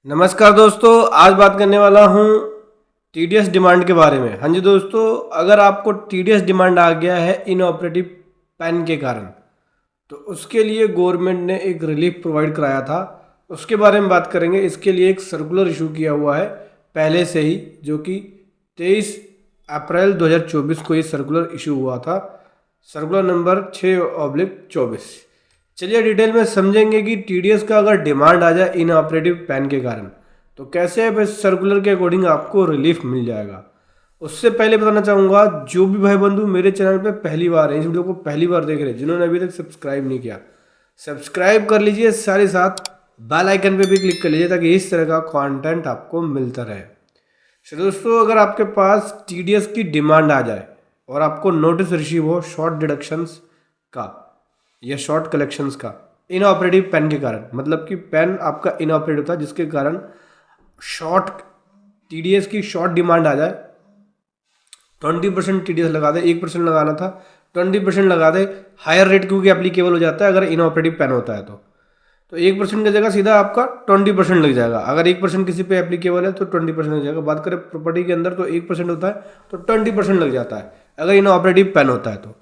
नमस्कार दोस्तों, आज बात करने वाला हूँ टीडीएस डिमांड के बारे में। हाँ जी दोस्तों, अगर आपको टीडीएस डिमांड आ गया है इनऑपरेटिव पैन के कारण, तो उसके लिए गवर्नमेंट ने एक रिलीफ प्रोवाइड कराया था, उसके बारे में बात करेंगे। इसके लिए एक सर्कुलर इशू किया हुआ है पहले से ही, जो कि 23 अप्रैल 2024 को ये सर्कुलर इशू हुआ था, सर्कुलर नंबर 6/24। चलिए डिटेल में समझेंगे कि टीडीएस का अगर डिमांड आ जाए इनऑपरेटिव पैन के कारण तो कैसे अब इस सर्कुलर के अकॉर्डिंग आपको रिलीफ मिल जाएगा। उससे पहले बताना चाहूँगा, जो भी भाई बंधु मेरे चैनल पे पहली बार है, इस वीडियो को पहली बार देख रहे हैं, जिन्होंने अभी तक सब्सक्राइब नहीं किया, सब्सक्राइब कर लीजिए, साथ ही साथ बेल आइकन पे भी क्लिक कर लीजिए ताकि इस तरह का कंटेंट आपको मिलता रहे। तो दोस्तों, अगर आपके पास टीडीएस की डिमांड आ जाए और आपको नोटिस रिसीव हो शॉर्ट डिडक्शंस का या शॉर्ट कलेक्शंस का इनऑपरेटिव पेन के कारण, मतलब कि पेन आपका इनऑपरेटिव था जिसके कारण शॉर्ट टीडीएस की शॉर्ट डिमांड आ जाए, 20% टीडीएस लगा दे, 1% लगाना था 20% लगा दे, हायर रेट क्योंकि एप्लीकेबल हो जाता है अगर इनऑपरेटिव पेन होता है तो 1% की जगह सीधा आपका 20% लग जाएगा। अगर 1% किसी पे एप्लीकेबल है तो 20% लग जाएगा। बात करें प्रॉपर्टी के अंदर तो 1% होता है तो 20% लग जाता है अगर इनऑपरेटिव पेन होता है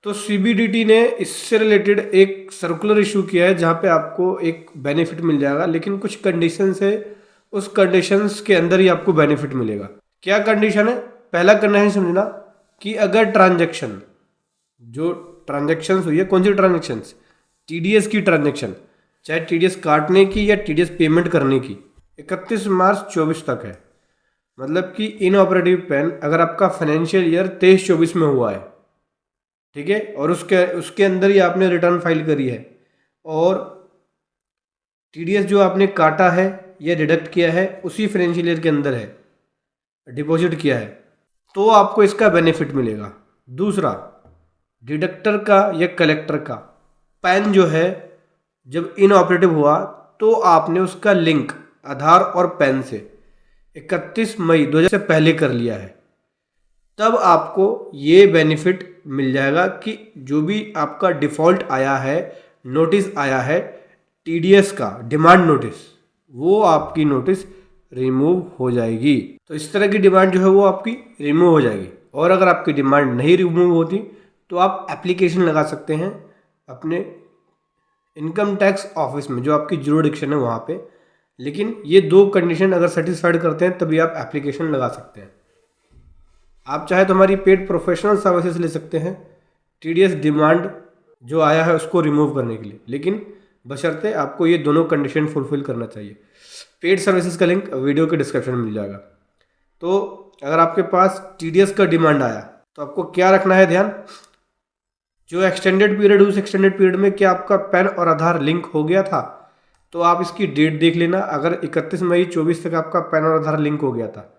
तो सीबीडीटी ने इससे रिलेटेड एक सर्कुलर इशू किया है जहाँ पे आपको एक बेनिफिट मिल जाएगा, लेकिन कुछ कंडीशंस है, उस कंडीशंस के अंदर ही आपको बेनिफिट मिलेगा। क्या कंडीशन है? पहला कंडीशन समझना कि अगर ट्रांजैक्शन, जो ट्रांजैक्शंस हुई है, कौन सी ट्रांजैक्शंस? टीडीएस की ट्रांजैक्शन, चाहे टीडीएस काटने की या टीडीएस पेमेंट करने की, 31 मार्च 24 तक है। मतलब कि इनऑपरेटिव पेन अगर आपका फाइनेंशियल ईयर 23-24 में हुआ है, ठीक है, और उसके अंदर ही आपने रिटर्न फाइल करी है और टीडीएस जो आपने काटा है या डिडक्ट किया है उसी फाइनेंशियल ईयर के अंदर है, डिपॉजिट किया है, तो आपको इसका बेनिफिट मिलेगा। दूसरा, डिडक्टर का या कलेक्टर का पैन जो है जब इनऑपरेटिव हुआ तो आपने उसका लिंक आधार और पैन से 31 मई 2000 से पहले कर लिया है, तब आपको ये बेनिफिट मिल जाएगा कि जो भी आपका डिफ़ॉल्ट आया है, नोटिस आया है टीडीएस का डिमांड नोटिस, वो आपकी नोटिस रिमूव हो जाएगी। तो इस तरह की डिमांड जो है वो आपकी रिमूव हो जाएगी। और अगर आपकी डिमांड नहीं रिमूव होती तो आप एप्लीकेशन लगा सकते हैं अपने इनकम टैक्स ऑफिस में, जो आपकी जुरिडिक्शन है वहाँ पे। लेकिन ये दो कंडीशन अगर सेटिस्फाइड करते हैं तभी आप एप्लीकेशन लगा सकते हैं। आप चाहे तो हमारी पेड प्रोफेशनल सर्विसेज ले सकते हैं टीडीएस डिमांड जो आया है उसको रिमूव करने के लिए, लेकिन बशर्ते आपको ये दोनों कंडीशन फुलफिल करना चाहिए। पेड सर्विसेज का लिंक वीडियो के डिस्क्रिप्शन में मिल जाएगा। तो अगर आपके पास टीडीएस का डिमांड आया तो आपको क्या रखना है ध्यान, जो एक्सटेंडेड पीरियड, उस एक्सटेंडेड पीरियड में क्या आपका पैन और आधार लिंक हो गया था, तो आप इसकी डेट देख लेना। अगर 31 मई 24 तक आपका पैन और आधार लिंक हो गया था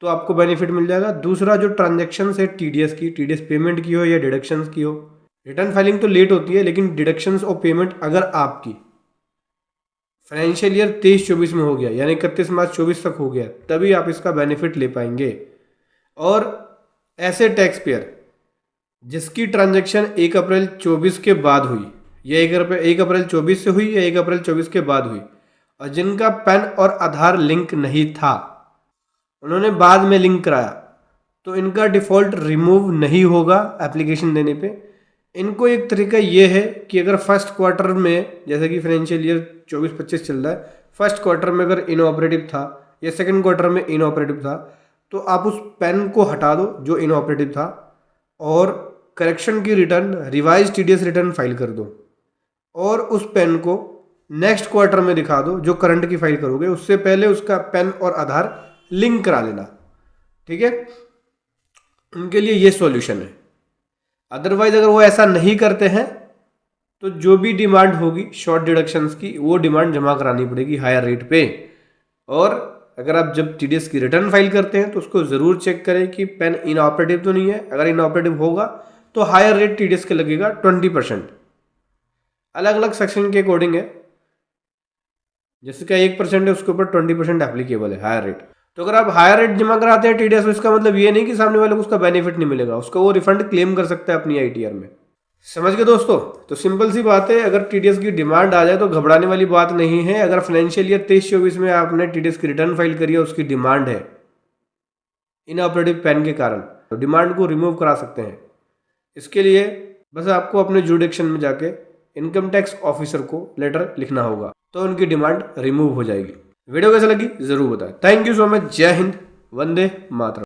तो आपको बेनिफिट मिल जाएगा। दूसरा, जो ट्रांजैक्शन है टीडीएस की, टीडीएस पेमेंट की हो या डिडक्शंस की हो, रिटर्न फाइलिंग तो लेट होती है लेकिन डिडक्शंस और पेमेंट अगर आपकी फाइनेंशियल ईयर 23-24 में हो गया, यानी 31 मार्च 24 तक हो गया, तभी आप इसका बेनिफिट ले पाएंगे। और ऐसे टैक्स पेयर जिसकी ट्रांजैक्शन 1 अप्रैल 24 के बाद हुई, या 1 अप्रैल 24 से हुई या 1 अप्रैल 24 के बाद हुई, और जिनका पैन और आधार लिंक नहीं था, उन्होंने बाद में लिंक कराया, तो इनका डिफ़ॉल्ट रिमूव नहीं होगा एप्लीकेशन देने पे। इनको एक तरीका ये है कि अगर फर्स्ट क्वार्टर में, जैसे कि फाइनेंशियल ईयर 24-25 चल रहा है, फर्स्ट क्वार्टर में अगर इनऑपरेटिव था या सेकंड क्वार्टर में इनऑपरेटिव था, तो आप उस पेन को हटा दो जो इनऑपरेटिव था और करेक्शन की return, revise TDS return file कर दो, और उस पेन को नेक्स्ट क्वार्टर में दिखा दो जो करंट की फाइल करोगे, उससे पहले उसका पेन और आधार लिंक करा लेना, ठीक है। उनके लिए ये सॉल्यूशन है। अदरवाइज अगर वो ऐसा नहीं करते हैं तो जो भी डिमांड होगी शॉर्ट डिडक्शंस की, वो डिमांड जमा करानी पड़ेगी हायर रेट पे। और अगर आप जब टीडीएस की रिटर्न फाइल करते हैं तो उसको ज़रूर चेक करें कि पेन इनऑपरेटिव तो नहीं है। अगर इनऑपरेटिव होगा तो हायर रेट टीडीएस के लगेगा 20%। अलग अलग सेक्शन के अकॉर्डिंग है, जैसे कि 1% है उसके ऊपर 20% एप्लीकेबल है हायर रेट। तो अगर आप हायर रेट जमा कराते हैं टीडीएस, इसका मतलब ये नहीं कि सामने वाले को उसका बेनिफिट नहीं मिलेगा, उसका वो रिफंड क्लेम कर सकता है अपनी आईटीआर में। समझ गए दोस्तों। तो सिंपल सी बात है, अगर टीडीएस की डिमांड आ जाए तो घबराने वाली बात नहीं है। अगर फाइनेंशियल ईयर 23-24 में आपने टीडीएस की रिटर्न फाइल करी है, उसकी डिमांड है इनऑपरेटिव पैन के कारण, तो डिमांड को रिमूव करा सकते हैं। इसके लिए बस आपको अपने जुडिक्शन में जाके इनकम टैक्स ऑफिसर को लेटर लिखना होगा, तो उनकी डिमांड रिमूव हो जाएगी। वीडियो कैसे लगी जरूर बताएं। Thank you so much. जय हिंद, वंदे मातरम।